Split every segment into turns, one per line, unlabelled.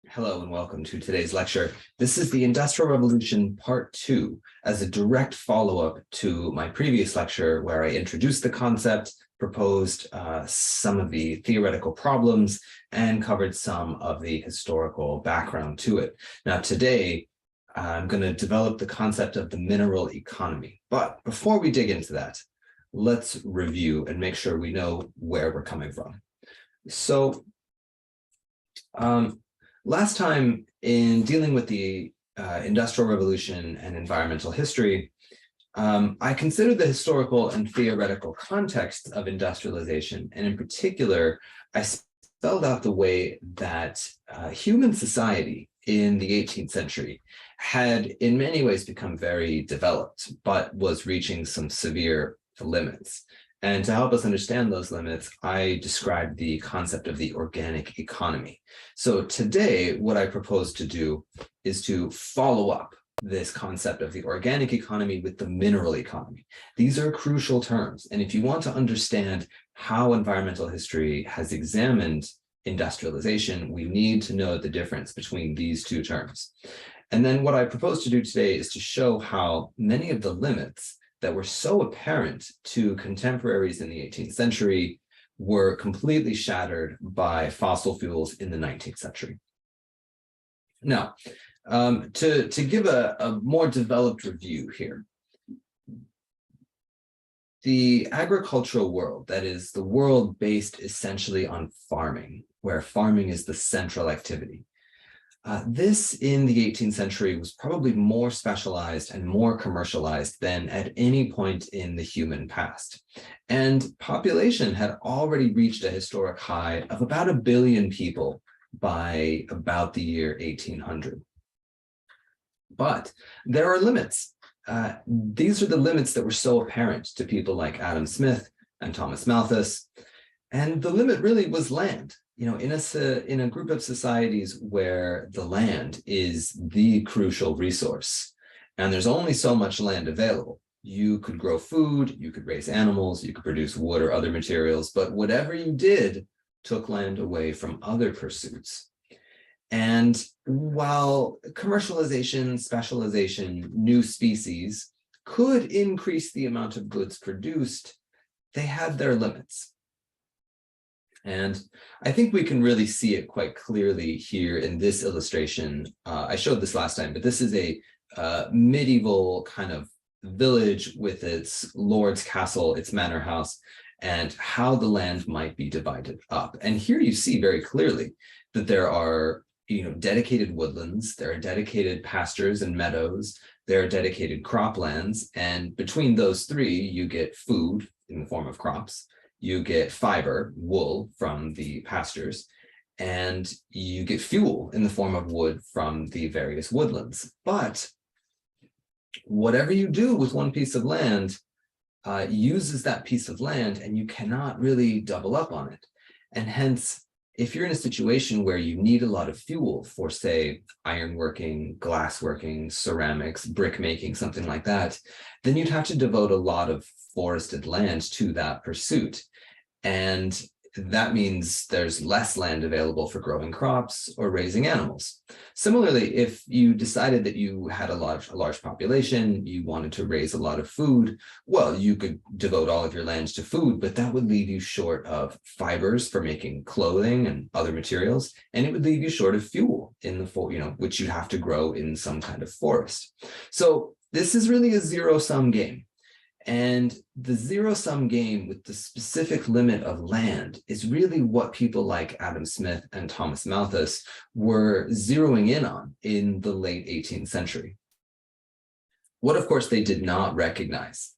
Hello and welcome to today's lecture. This is the Industrial Revolution Part 2 as a direct follow-up to my previous lecture where I introduced the concept, proposed some of the theoretical problems, and covered some of the historical background to it. Now today, I'm going to develop the concept of the mineral economy. But before we dig into that, let's review and make sure we know where we're coming from. So, last time in dealing with the Industrial Revolution and environmental history, I considered the historical and theoretical context of industrialization, and in particular, I spelled out the way that human society in the 18th century had in many ways become very developed, but was reaching some severe limits. And to help us understand those limits, I described the concept of the organic economy. So today, what I propose to do is to follow up this concept of the organic economy with the mineral economy. These are crucial terms. And if you want to understand how environmental history has examined industrialization, we need to know the difference between these two terms. And then what I propose to do today is to show how many of the limits that were so apparent to contemporaries in the 18th century were completely shattered by fossil fuels in the 19th century. Now, to give a more developed review here, the agricultural world, that is the world based essentially on farming, where farming is the central activity, this in the 18th century was probably more specialized and more commercialized than at any point in the human past. And population had already reached a historic high of about 1 billion people by about the year 1800. But there are limits. These are the limits that were so apparent to people like Adam Smith and Thomas Malthus. And the limit really was land. You know, in a group of societies where the land is the crucial resource, and there's only so much land available, you could grow food, you could raise animals, you could produce wood or other materials, but whatever you did took land away from other pursuits. And while commercialization, specialization, new species could increase the amount of goods produced, they had their limits. And I think we can really see it quite clearly here in this illustration. I showed this last time, but this is a medieval kind of village with its lord's castle, its manor house, and how the land might be divided up. And here you see very clearly that there are, dedicated woodlands, there are dedicated pastures and meadows, there are dedicated croplands, and between those three, you get food in the form of crops. You get fiber, wool, from the pastures, and you get fuel in the form of wood from the various woodlands. But whatever you do with one piece of land uses that piece of land, and you cannot really double up on it. And hence, if you're in a situation where you need a lot of fuel for, say, ironworking, glassworking, ceramics, brick making, something like that, then you'd have to devote a lot of forested land to that pursuit. And that means there's less land available for growing crops or raising animals. Similarly, if you decided that you had a large population, you wanted to raise a lot of food, well, you could devote all of your land to food, but that would leave you short of fibers for making clothing and other materials, and it would leave you short of fuel in the which you have to grow in some kind of forest. So this is really a zero-sum game. And the zero-sum game with the specific limit of land is really what people like Adam Smith and Thomas Malthus were zeroing in on in the late 18th century. What, of course, they did not recognize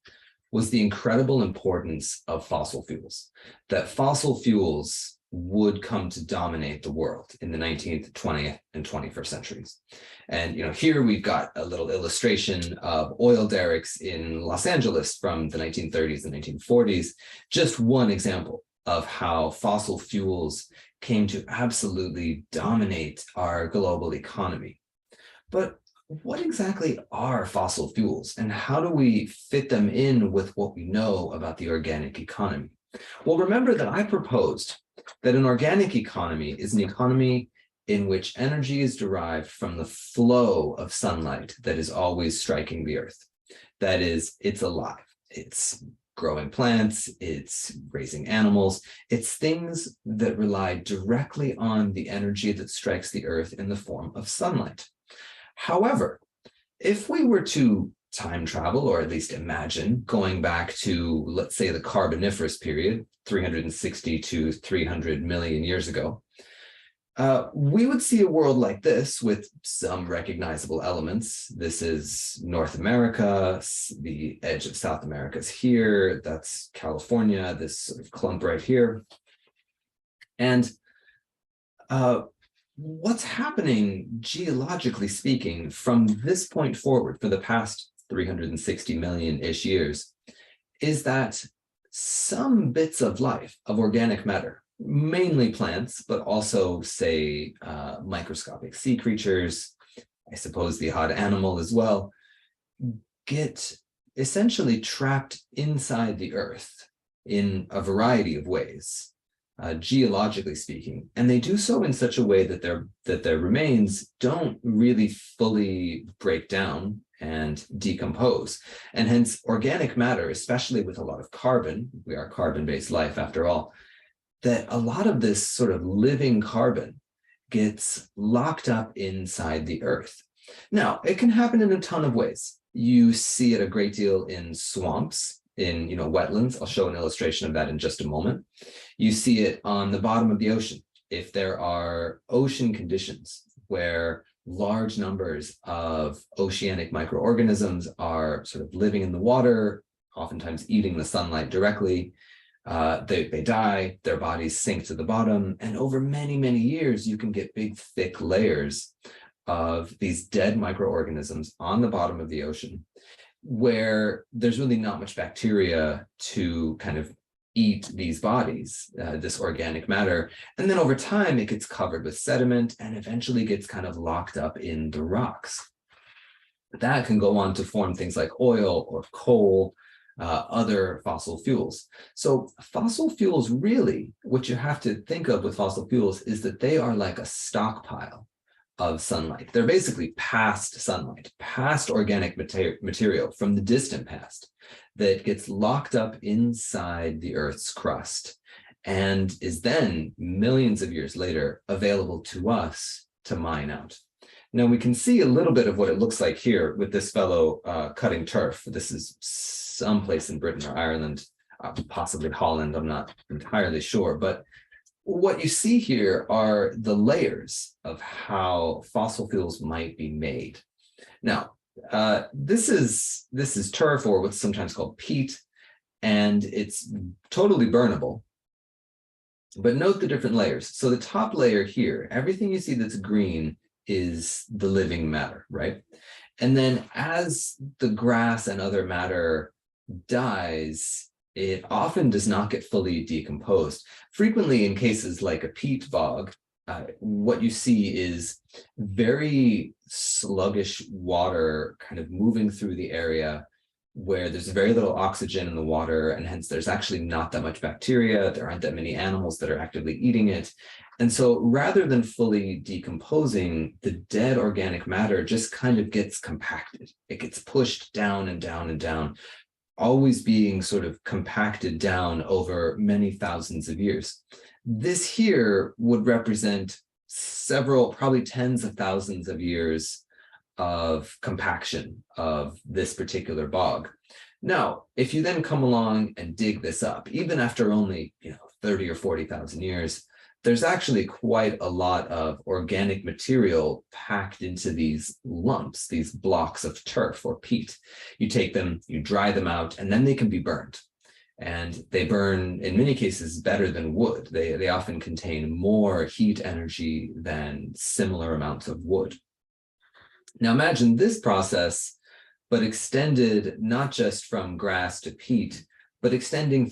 was the incredible importance of fossil fuels, that fossil fuels would come to dominate the world in the 19th, 20th, and 21st centuries. And here we've got a little illustration of oil derricks in Los Angeles from the 1930s and 1940s, just one example of how fossil fuels came to absolutely dominate our global economy. But what exactly are fossil fuels, and how do we fit them in with what we know about the organic economy? Well, remember that I proposed that an organic economy is an economy in which energy is derived from the flow of sunlight that is always striking the earth. That is, it's alive. It's growing plants, it's raising animals, it's things that rely directly on the energy that strikes the earth in the form of sunlight. However, if we were to time travel, or at least imagine going back to, let's say, the Carboniferous period, 360 to 300 million years ago, we would see a world like this with some recognizable elements. This is North America, the edge of South America is here, that's California, this sort of clump right here. And what's happening, geologically speaking, from this point forward for the past 360 million-ish years, is that some bits of life, of organic matter, mainly plants, but also, say, microscopic sea creatures, I suppose the odd animal as well, get essentially trapped inside the earth in a variety of ways, geologically speaking. And they do so in such a way that their remains don't really fully break down and decompose. And hence organic matter, especially with a lot of carbon, we are carbon-based life after all, that a lot of this sort of living carbon gets locked up inside the earth. Now, it can happen in a ton of ways. You see it a great deal in swamps, in wetlands. I'll show an illustration of that in just a moment. You see it on the bottom of the ocean. If there are ocean conditions where large numbers of oceanic microorganisms are sort of living in the water, oftentimes eating the sunlight directly, they die, their bodies sink to the bottom, and over many, many years, you can get big, thick layers of these dead microorganisms on the bottom of the ocean, where there's really not much bacteria to kind of eat these bodies, this organic matter. And then over time, it gets covered with sediment and eventually gets kind of locked up in the rocks. That can go on to form things like oil or coal, other fossil fuels. So fossil fuels, really, what you have to think of with fossil fuels is that they are like a stockpile of sunlight. They're basically past sunlight, past organic material from the distant past that gets locked up inside the Earth's crust and is then millions of years later available to us to mine out. Now we can see a little bit of what it looks like here with this fellow cutting turf. This is someplace in Britain or Ireland, possibly Holland, I'm not entirely sure, but what you see here are the layers of how fossil fuels might be made. Now, this is turf, or what's sometimes called peat, and it's totally burnable. But note the different layers. So the top layer here, everything you see that's green is the living matter, right? And then as the grass and other matter dies, it often does not get fully decomposed. Frequently in cases like a peat bog, what you see is very sluggish water kind of moving through the area where there's very little oxygen in the water, and hence there's actually not that much bacteria. There aren't that many animals that are actively eating it. And so rather than fully decomposing, the dead organic matter just kind of gets compacted. It gets pushed down and down and down, always being sort of compacted down over many thousands of years. This here would represent several, probably tens of thousands of years of compaction of this particular bog. Now, if you then come along and dig this up, even after only 30 or 40,000 years, there's actually quite a lot of organic material packed into these lumps, these blocks of turf or peat. You take them, you dry them out, and then they can be burned. And they burn, in many cases, better than wood. They often contain more heat energy than similar amounts of wood. Now imagine this process, but extended not just from grass to peat, but extending,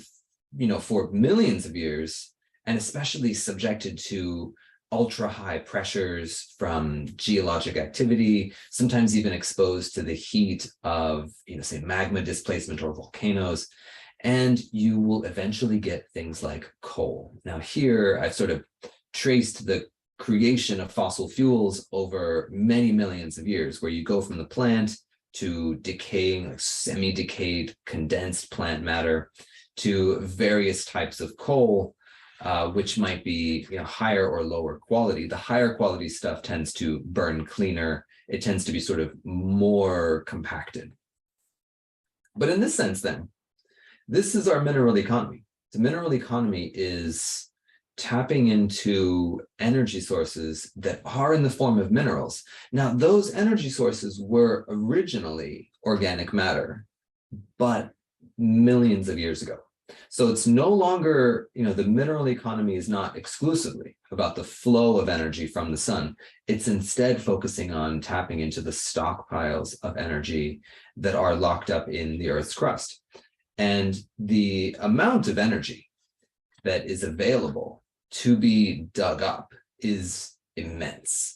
for millions of years, and especially subjected to ultra high pressures from geologic activity, sometimes even exposed to the heat of, say, magma displacement or volcanoes. And you will eventually get things like coal. Now here, I've sort of traced the creation of fossil fuels over many millions of years, where you go from the plant to decaying, like semi-decayed, condensed plant matter, to various types of coal, which might be higher or lower quality. The higher quality stuff tends to burn cleaner. It tends to be sort of more compacted. But in this sense, then, this is our mineral economy. The mineral economy is tapping into energy sources that are in the form of minerals. Now, those energy sources were originally organic matter, but millions of years ago. So it's no longer, the mineral economy is not exclusively about the flow of energy from the sun. It's instead focusing on tapping into the stockpiles of energy that are locked up in the Earth's crust. And the amount of energy that is available to be dug up is immense.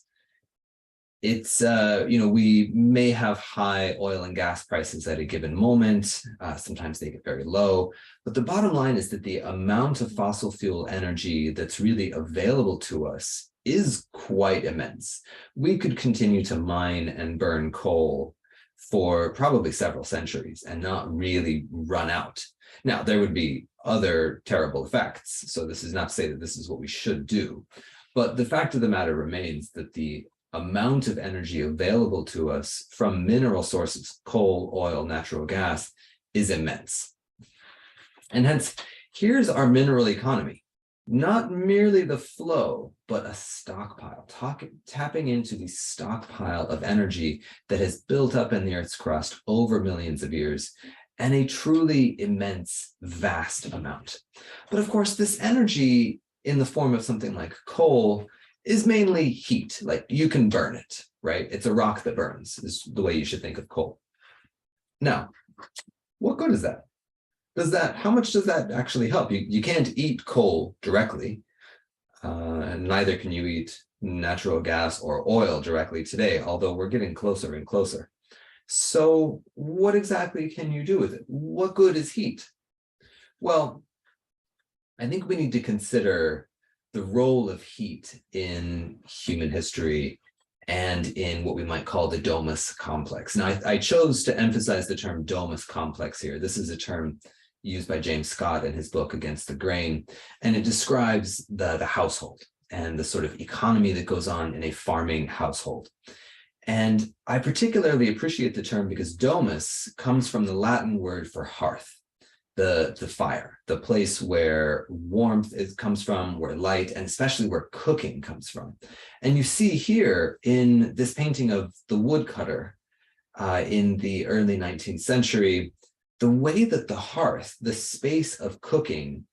It's, we may have high oil and gas prices at a given moment. Sometimes they get very low. But the bottom line is that the amount of fossil fuel energy that's really available to us is quite immense. We could continue to mine and burn coal for probably several centuries and not really run out. Now, there would be other terrible effects. So this is not to say that this is what we should do. But the fact of the matter remains that the amount of energy available to us from mineral sources, coal, oil, natural gas, is immense. And hence, here's our mineral economy. Not merely the flow, but a stockpile, tapping into the stockpile of energy that has built up in the Earth's crust over millions of years, and a truly immense, vast amount. But of course, this energy in the form of something like coal is mainly heat. Like, you can burn it, right? It's a rock that burns, is the way you should think of coal. Now, what good is that? How much does that actually help? You can't eat coal directly, and neither can you eat natural gas or oil directly today, although we're getting closer and closer. So what exactly can you do with it? What good is heat? Well, I think we need to consider the role of heat in human history and in what we might call the domus complex. Now, I chose to emphasize the term domus complex here. This is a term used by James Scott in his book Against the Grain, and it describes the household and the sort of economy that goes on in a farming household. And I particularly appreciate the term because domus comes from the Latin word for hearth, the fire, the place where warmth comes from, where light, and especially where cooking comes from. And you see here in this painting of the woodcutter in the early 19th century, the way that the hearth, the space of cooking,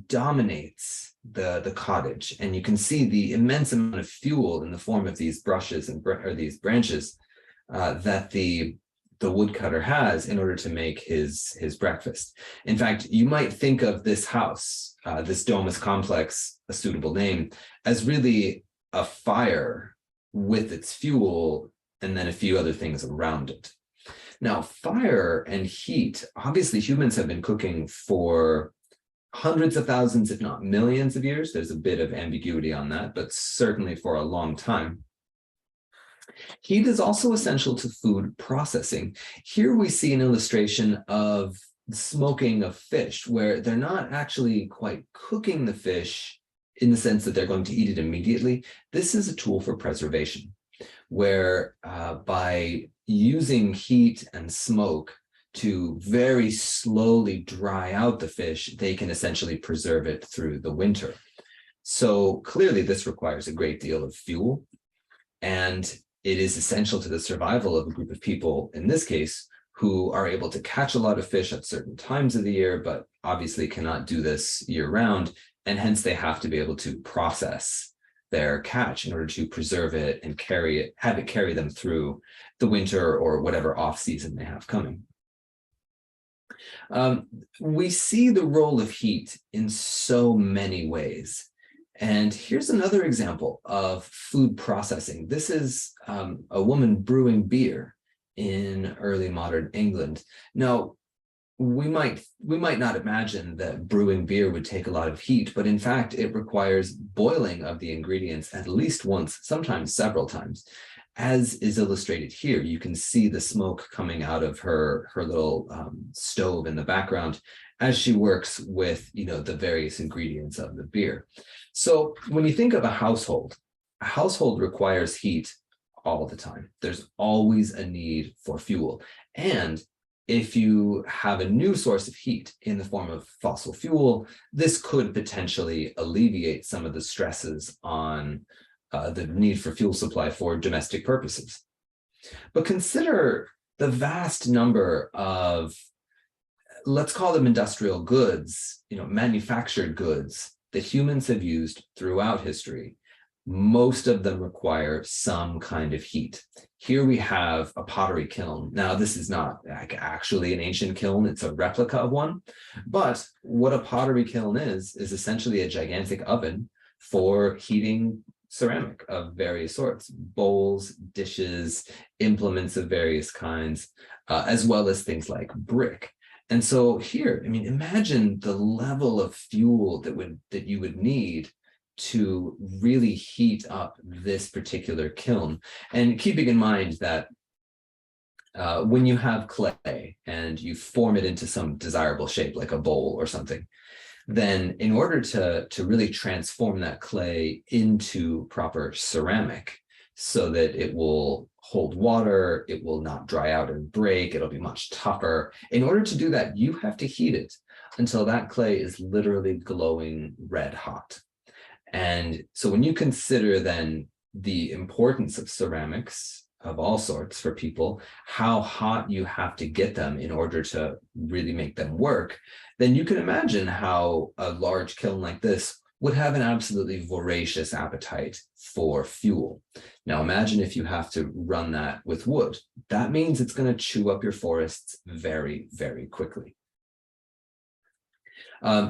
dominates the cottage. And you can see the immense amount of fuel in the form of these brushes or these branches that the woodcutter has in order to make his breakfast. In fact, you might think of this house, this domus complex, a suitable name, as really a fire with its fuel and then a few other things around it. Now, fire and heat, obviously humans have been cooking for hundreds of thousands, if not millions of years. There's a bit of ambiguity on that, but certainly for a long time. Heat is also essential to food processing. Here we see an illustration of smoking of fish, where they're not actually quite cooking the fish in the sense that they're going to eat it immediately. This is a tool for preservation, where by using heat and smoke to very slowly dry out the fish, they can essentially preserve it through the winter. So clearly this requires a great deal of fuel, and it is essential to the survival of a group of people, in this case, who are able to catch a lot of fish at certain times of the year, but obviously cannot do this year round, and hence they have to be able to process their catch in order to preserve it and have it carry them through the winter or whatever off season they have coming. We see the role of heat in so many ways. And here's another example of food processing. This is a woman brewing beer in early modern England. Now, we might not imagine that brewing beer would take a lot of heat, but in fact, it requires boiling of the ingredients at least once, sometimes several times. As is illustrated here, you can see the smoke coming out of her little stove in the background as she works with, the various ingredients of the beer. So when you think of a household requires heat all the time. There's always a need for fuel. And if you have a new source of heat in the form of fossil fuel, this could potentially alleviate some of the stresses on the need for fuel supply for domestic purposes. But consider the vast number of, let's call them industrial goods, manufactured goods that humans have used throughout history. Most of them require some kind of heat. Here we have a pottery kiln. Now, this is not actually an ancient kiln, it's a replica of one. But what a pottery kiln is essentially a gigantic oven for heating ceramic of various sorts, bowls, dishes, implements of various kinds, as well as things like brick. And so here, imagine the level of fuel that you would need to really heat up this particular kiln. And keeping in mind that when you have clay and you form it into some desirable shape, like a bowl or something, then in order to really transform that clay into proper ceramic so that it will hold water, it will not dry out and break, it'll be much tougher. In order to do that, you have to heat it until that clay is literally glowing red hot. And so when you consider then the importance of ceramics of all sorts for people, how hot you have to get them in order to really make them work, then you can imagine how a large kiln like this would have an absolutely voracious appetite for fuel. Now imagine if you have to run that with wood. That means it's going to chew up your forests very, very quickly.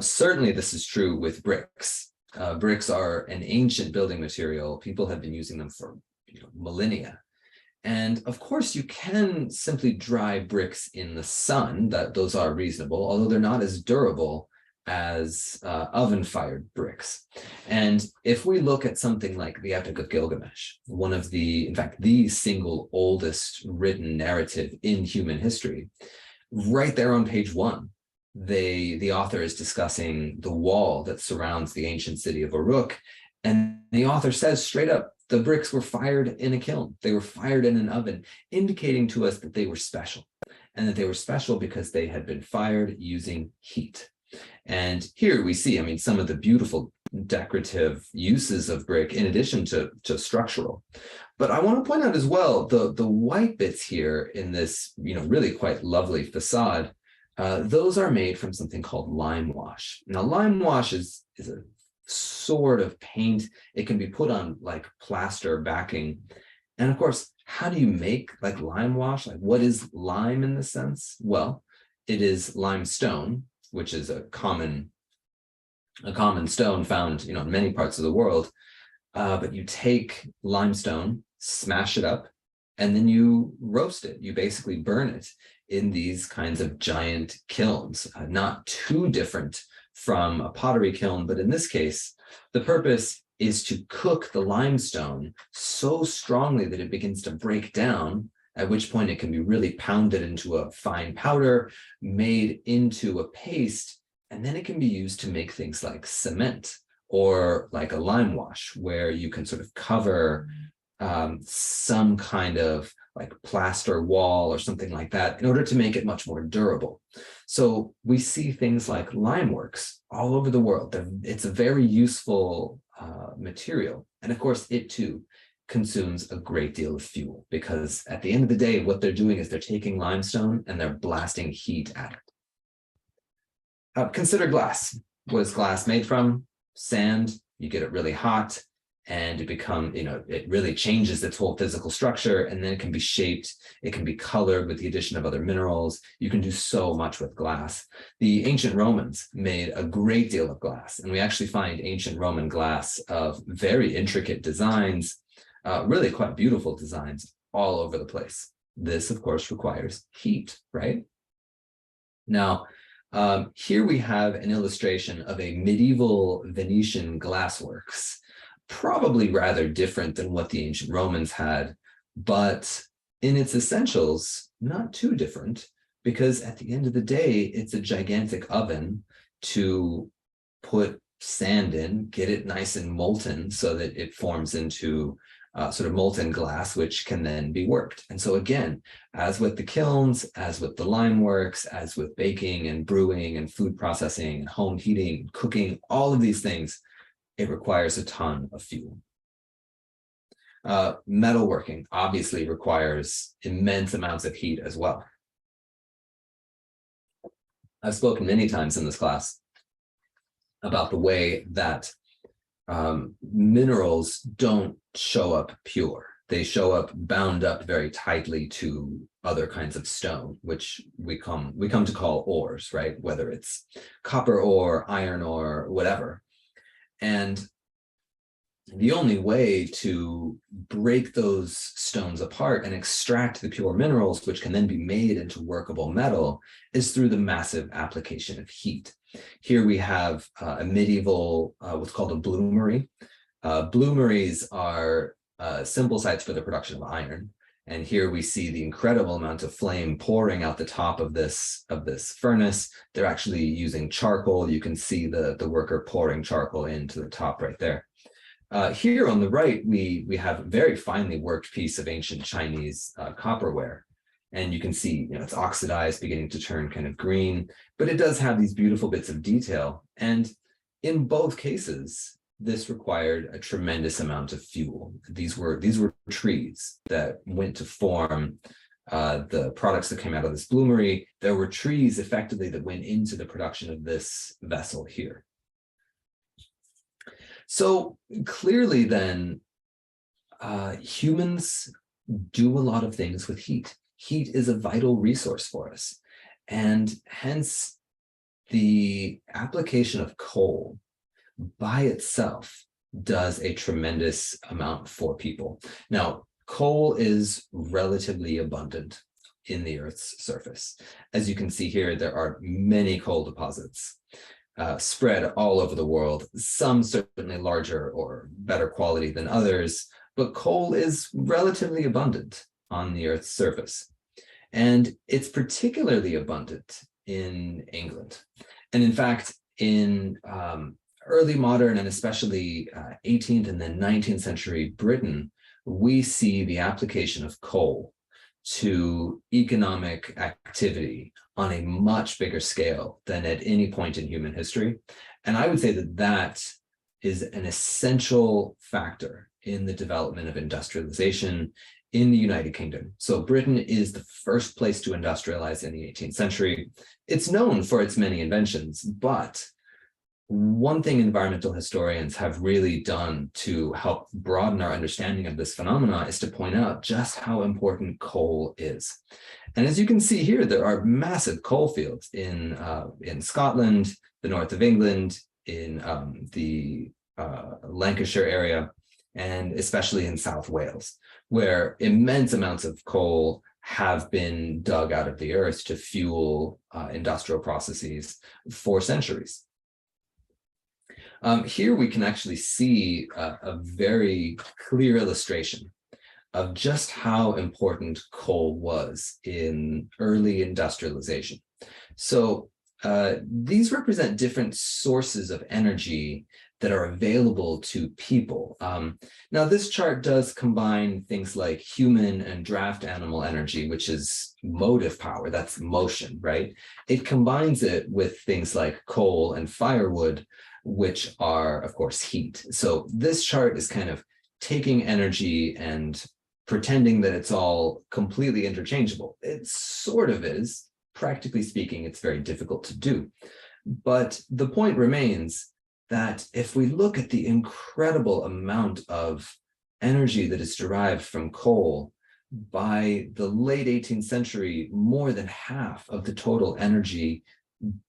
Certainly this is true with bricks. Bricks are an ancient building material. People have been using them for millennia. And of course, you can simply dry bricks in the sun. Those are reasonable, although they're not as durable as oven-fired bricks. And if we look at something like the Epic of Gilgamesh, in fact, the single oldest written narrative in human history, right there on page 1, the author is discussing the wall that surrounds the ancient city of Uruk, and the author says straight up, the bricks were fired in a kiln. They were fired in an oven, indicating to us that they were special, and that they were special because they had been fired using heat. And here we see, some of the beautiful decorative uses of brick in addition to structural. But I want to point out as well, the white bits here in this, really quite lovely facade, those are made from something called lime wash. Now, lime wash is a sort of paint. It can be put on like plaster backing. And of course, how do you make like lime wash? Like, what is lime in this sense? Well, it is limestone, which is a common stone found, in many parts of the world. But you take limestone, smash it up, and then you roast it. You basically burn it in these kinds of giant kilns, not too different from a pottery kiln, but in this case, the purpose is to cook the limestone so strongly that it begins to break down, at which point it can be really pounded into a fine powder, made into a paste, and then it can be used to make things like cement or like a lime wash, where you can sort of cover some kind of like plaster wall or something like that in order to make it much more durable. So we see things like lime works all over the world. It's a very useful material. And of course, it too consumes a great deal of fuel, because at the end of the day, what they're doing is they're taking limestone and they're blasting heat at it. Consider glass. What is glass made from? Sand. You get it really hot, and it really changes its whole physical structure, and then it can be shaped, it can be colored with the addition of other minerals. You can do so much with glass. The ancient Romans made a great deal of glass, and we actually find ancient Roman glass of very intricate designs, really quite beautiful designs all over the place. This, of course, requires heat, right? Now, here we have an illustration of a medieval Venetian glassworks, probably rather different than what the ancient Romans had, but in its essentials, not too different, because at the end of the day, it's a gigantic oven to put sand in, get it nice and molten so that it forms into sort of molten glass, which can then be worked. And so again, as with the kilns, as with the lime works, as with baking and brewing and food processing, and home heating, cooking, all of these things, it requires a ton of fuel. Metalworking obviously requires immense amounts of heat as well. I've spoken many times in this class about the way that minerals don't show up pure. They show up bound up very tightly to other kinds of stone, which we come to call ores, right? Whether it's copper ore, iron ore, whatever. And the only way to break those stones apart and extract the pure minerals, which can then be made into workable metal, is through the massive application of heat. Here we have a medieval, what's called a bloomery. Bloomeries are simple sites for the production of iron. And here we see the incredible amount of flame pouring out the top of this furnace. They're actually using charcoal. You can see the worker pouring charcoal into the top right there. Here on the right, we have a very finely worked piece of ancient Chinese copperware. And you can see, it's oxidized, beginning to turn kind of green, but it does have these beautiful bits of detail. And in both cases, this required a tremendous amount of fuel. These were trees that went to form the products that came out of this bloomery. There were trees effectively that went into the production of this vessel here. So clearly then, humans do a lot of things with heat. Heat is a vital resource for us. And hence the application of coal by itself does a tremendous amount for people. Now, coal is relatively abundant in the Earth's surface. As you can see here, there are many coal deposits spread all over the world, some certainly larger or better quality than others, but coal is relatively abundant on the Earth's surface. And it's particularly abundant in England. And in fact, in early modern and especially 18th and then 19th century Britain, we see the application of coal to economic activity on a much bigger scale than at any point in human history. And I would say that that is an essential factor in the development of industrialization in the United Kingdom. So Britain is the first place to industrialize in the 18th century. It's known for its many inventions, but one thing environmental historians have really done to help broaden our understanding of this phenomena is to point out just how important coal is. And as you can see here, there are massive coal fields in Scotland, the north of England, in the Lancashire area, and especially in South Wales, where immense amounts of coal have been dug out of the earth to fuel industrial processes for centuries. Here we can actually see a very clear illustration of just how important coal was in early industrialization. So these represent different sources of energy that are available to people. Now, this chart does combine things like human and draft animal energy, which is motive power, that's motion, right? It combines it with things like coal and firewood, which are, of course, heat. So this chart is kind of taking energy and pretending that it's all completely interchangeable. It sort of is. Practically speaking, it's very difficult to do. But the point remains that if we look at the incredible amount of energy that is derived from coal, by the late 18th century, more than half of the total energy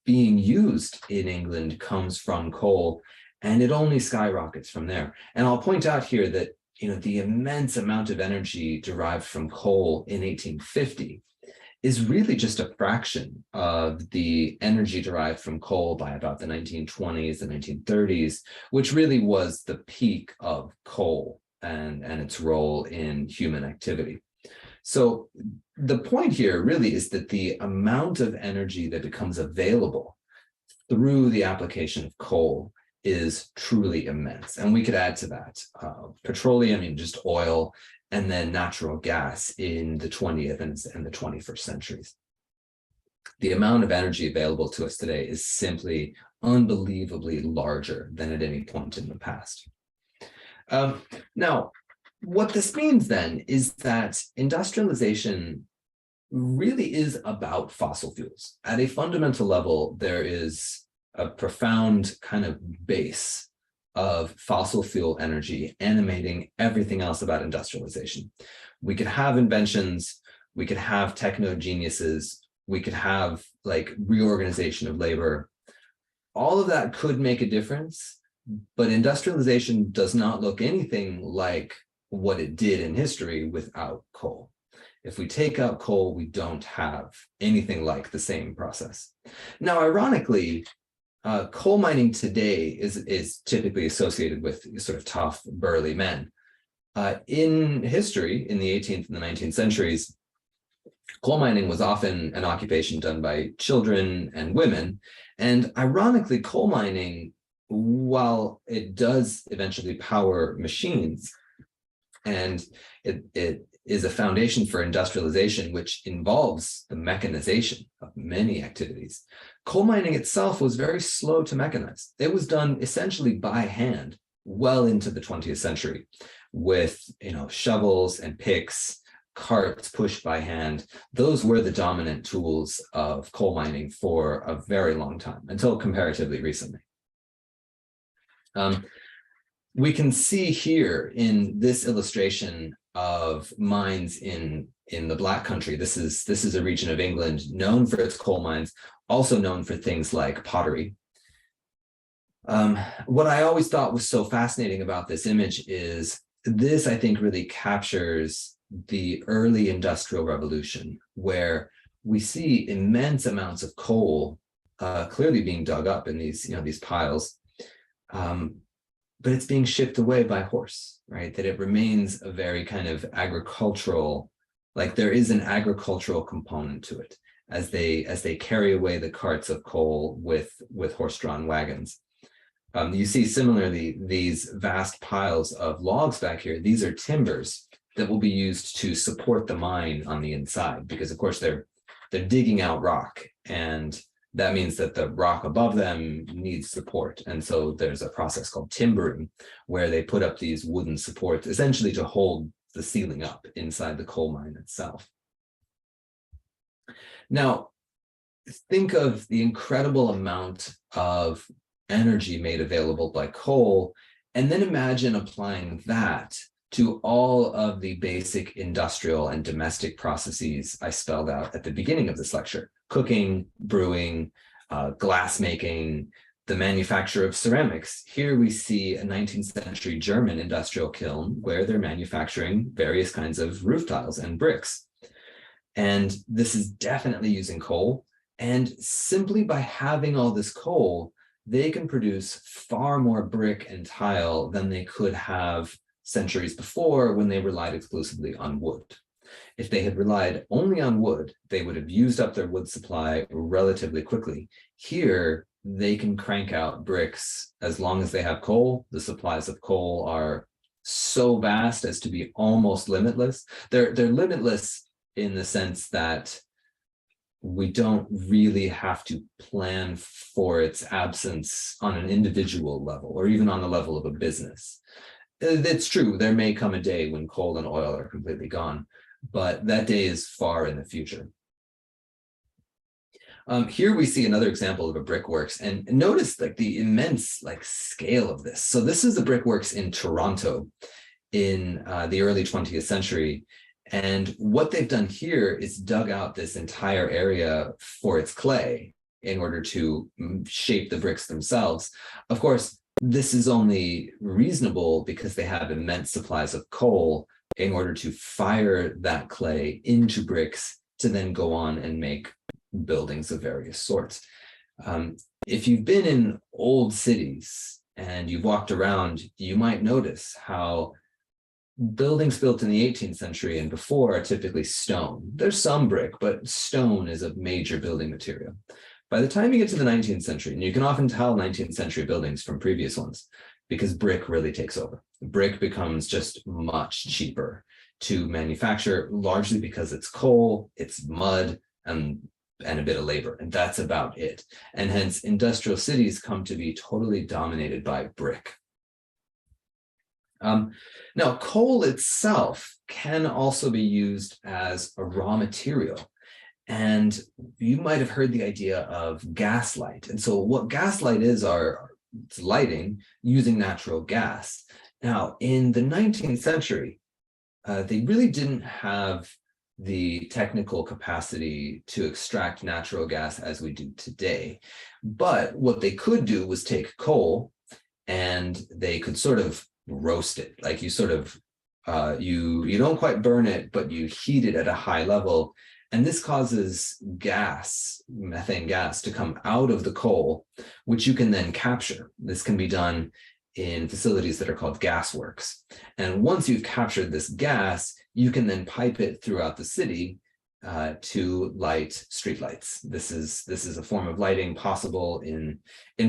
being used in England comes from coal, and it only skyrockets from there. And I'll point out here that the immense amount of energy derived from coal in 1850 is really just a fraction of the energy derived from coal by about the 1920s, the 1930s, which really was the peak of coal and its role in human activity. So the point here really is that the amount of energy that becomes available through the application of coal is truly immense. And we could add to that petroleum and just oil, and then natural gas in the 20th and the 21st centuries. The amount of energy available to us today is simply unbelievably larger than at any point in the past. Now, what this means then is that industrialization really is about fossil fuels. At a fundamental level, there is a profound kind of base of fossil fuel energy animating everything else about industrialization. We could have inventions, we could have techno geniuses, we could have like reorganization of labor. All of that could make a difference, but industrialization does not look anything like what it did in history without coal. If we take out coal, we don't have anything like the same process. Now, ironically, coal mining today is typically associated with sort of tough, burly men. In history, in the 18th and the 19th centuries, coal mining was often an occupation done by children and women. And ironically, coal mining, while it does eventually power machines, and it is a foundation for industrialization, which involves the mechanization of many activities. Coal mining itself was very slow to mechanize. It was done essentially by hand well into the 20th century with, shovels and picks, carts pushed by hand. Those were the dominant tools of coal mining for a very long time, until comparatively recently. We can see here in this illustration of mines in the Black Country. This is a region of England known for its coal mines, also known for things like pottery. What I always thought was so fascinating about this image is this, I think, really captures the early industrial revolution, where we see immense amounts of coal clearly being dug up in these piles. But it's being shipped away by horse, right? That it remains a very kind of agricultural, like there is an agricultural component to it as they carry away the carts of coal with horse-drawn wagons. You see similarly these vast piles of logs back here. These are timbers that will be used to support the mine on the inside, because of course they're digging out rock, and that means that the rock above them needs support. And so there's a process called timbering, where they put up these wooden supports essentially to hold the ceiling up inside the coal mine itself. Now, think of the incredible amount of energy made available by coal, and then imagine applying that to all of the basic industrial and domestic processes I spelled out at the beginning of this lecture: cooking, brewing, glass making, the manufacture of ceramics. Here we see a 19th century German industrial kiln where they're manufacturing various kinds of roof tiles and bricks. And this is definitely using coal. And simply by having all this coal, they can produce far more brick and tile than they could have centuries before, when they relied exclusively on wood. If they had relied only on wood, they would have used up their wood supply relatively quickly. Here, they can crank out bricks as long as they have coal. The supplies of coal are so vast as to be almost limitless. They're limitless in the sense that we don't really have to plan for its absence on an individual level, or even on the level of a business. It's true, there may come a day when coal and oil are completely gone, but that day is far in the future. Here we see another example of a brickworks, and notice like the immense scale of this. So this is the brickworks in Toronto in the early 20th century. And what they've done here is dug out this entire area for its clay in order to shape the bricks themselves. Of course, this is only reasonable because they have immense supplies of coal in order to fire that clay into bricks to then go on and make buildings of various sorts. If you've been in old cities and you've walked around, you might notice how buildings built in the 18th century and before are typically stone. There's some brick, but stone is a major building material. By the time you get to the 19th century, and you can often tell 19th century buildings from previous ones, because brick really takes over. Brick becomes just much cheaper to manufacture, largely because it's coal, it's mud, and a bit of labor, and that's about it. And hence, industrial cities come to be totally dominated by brick. Now, coal itself can also be used as a raw material. And you might have heard the idea of gaslight. And so what gaslight is it's lighting using natural gas. Now, in the 19th century, they really didn't have the technical capacity to extract natural gas as we do today. But what they could do was take coal and they could sort of roast it. Like you sort of, you don't quite burn it, but you heat it at a high level. And this causes gas, methane gas, to come out of the coal, which you can then capture. This can be done in facilities that are called gas works. And once you've captured this gas, you can then pipe it throughout the city to light streetlights. This is a form of lighting possible in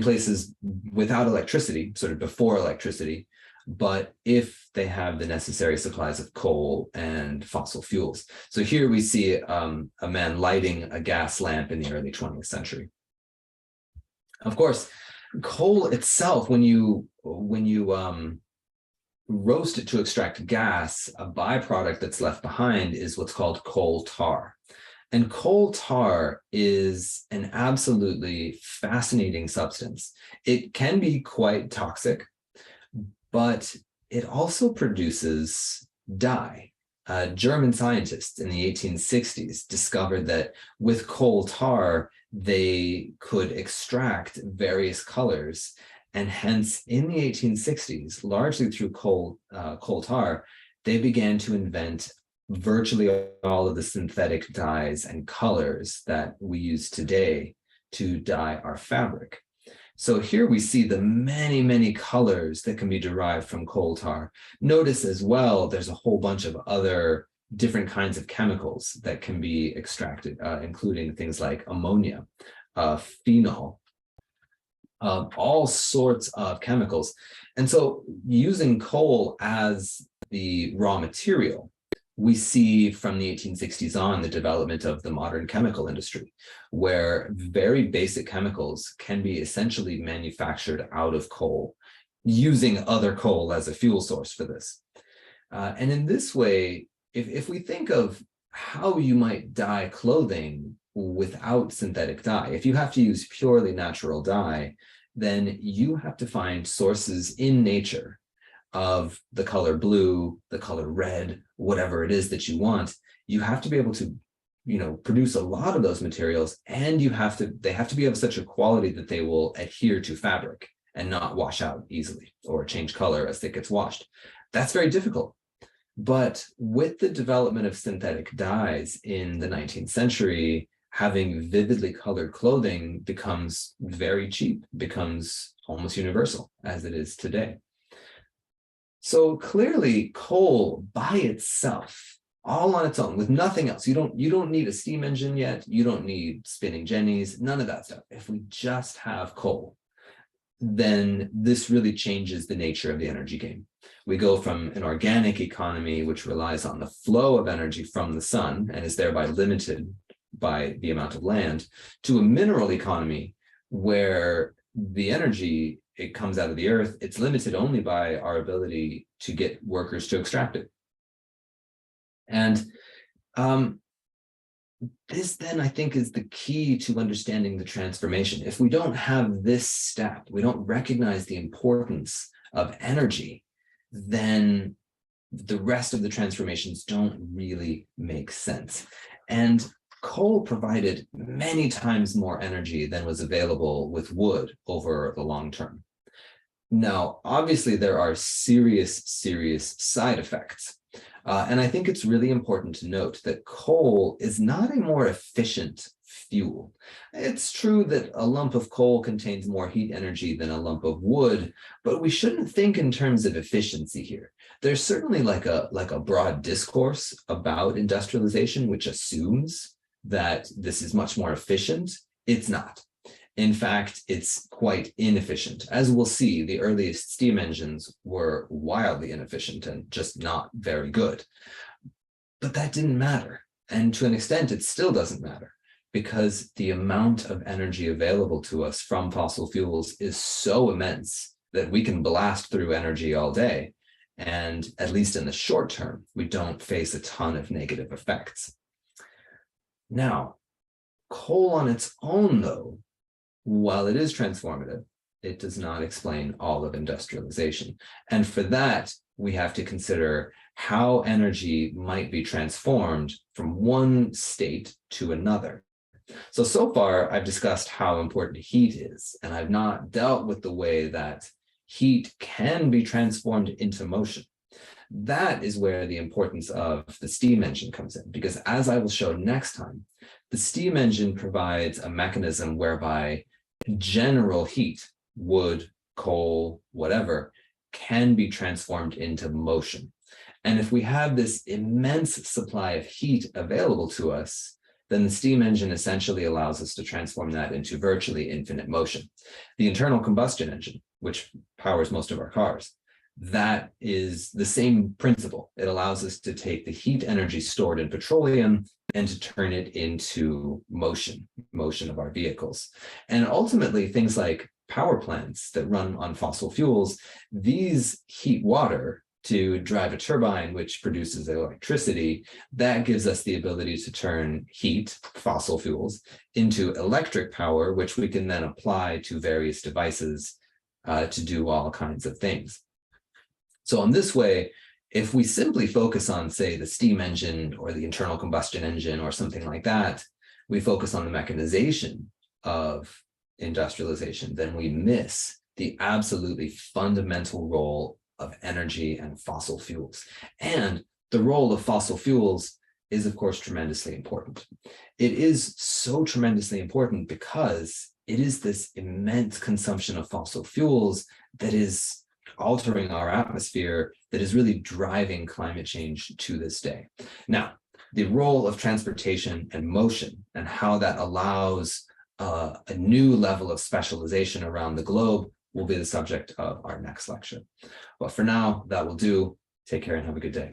places without electricity, sort of before electricity, but if they have the necessary supplies of coal and fossil fuels. So here we see a man lighting a gas lamp in the early 20th century. Of course, coal itself, when you roast it to extract gas, a byproduct that's left behind is what's called coal tar. And coal tar is an absolutely fascinating substance. It can be quite toxic, but it also produces dye. German scientists in the 1860s discovered that with coal tar, they could extract various colors. And hence, in the 1860s, largely through coal tar, they began to invent virtually all of the synthetic dyes and colors that we use today to dye our fabric. So here we see the many, many colors that can be derived from coal tar. Notice as well, there's a whole bunch of other different kinds of chemicals that can be extracted, including things like ammonia, phenol, all sorts of chemicals. And so using coal as the raw material, we see from the 1860s on the development of the modern chemical industry, where very basic chemicals can be essentially manufactured out of coal, using other coal as a fuel source for this. And in this way, if we think of how you might dye clothing without synthetic dye, if you have to use purely natural dye, then you have to find sources in nature of the color blue, the color red, whatever it is that you want. You have to be able to, produce a lot of those materials, and they have to be of such a quality that they will adhere to fabric and not wash out easily or change color as it gets washed. That's very difficult. But with the development of synthetic dyes in the 19th century, having vividly colored clothing becomes very cheap, becomes almost universal as it is today. So clearly coal by itself, all on its own, with nothing else, you don't need a steam engine yet, you don't need spinning jennies, none of that stuff. If we just have coal, then this really changes the nature of the energy game. We go from an organic economy, which relies on the flow of energy from the sun and is thereby limited by the amount of land, to a mineral economy where the energy, it comes out of the earth, it's limited only by our ability to get workers to extract it. And this then, I think, is the key to understanding the transformation. If we don't have this step, we don't recognize the importance of energy, then the rest of the transformations don't really make sense. And coal provided many times more energy than was available with wood over the long term. Now, obviously, there are serious side effects And I think it's really important to note that coal is not a more efficient fuel. It's true that a lump of coal contains more heat energy than a lump of wood, but we shouldn't think in terms of efficiency here. There's certainly like a broad discourse about industrialization, which assumes that this is much more efficient. It's not. In fact, it's quite inefficient. As we'll see, the earliest steam engines were wildly inefficient and just not very good. But that didn't matter. And to an extent, it still doesn't matter, because the amount of energy available to us from fossil fuels is so immense that we can blast through energy all day. And at least in the short term, we don't face a ton of negative effects. Now, coal on its own, though, while it is transformative, it does not explain all of industrialization. And for that, we have to consider how energy might be transformed from one state to another. So far, I've discussed how important heat is, and I've not dealt with the way that heat can be transformed into motion. That is where the importance of the steam engine comes in, because as I will show next time, the steam engine provides a mechanism whereby general heat, wood, coal, whatever, can be transformed into motion. And if we have this immense supply of heat available to us, then the steam engine essentially allows us to transform that into virtually infinite motion. The internal combustion engine, which powers most of our cars, that is the same principle. It allows us to take the heat energy stored in petroleum and to turn it into motion of our vehicles. And ultimately, things like power plants that run on fossil fuels, these heat water to drive a turbine, which produces electricity. That gives us the ability to turn heat, fossil fuels, into electric power, which we can then apply to various devices to do all kinds of things. So in this way, if we simply focus on, say, the steam engine or the internal combustion engine or something like that, we focus on the mechanization of industrialization, then we miss the absolutely fundamental role of energy and fossil fuels. And the role of fossil fuels is, of course, tremendously important. It is so tremendously important because it is this immense consumption of fossil fuels that is altering our atmosphere, that is really driving climate change to this day. Now, the role of transportation and motion and how that allows a new level of specialization around the globe will be the subject of our next lecture. But for now, that will do. Take care and have a good day.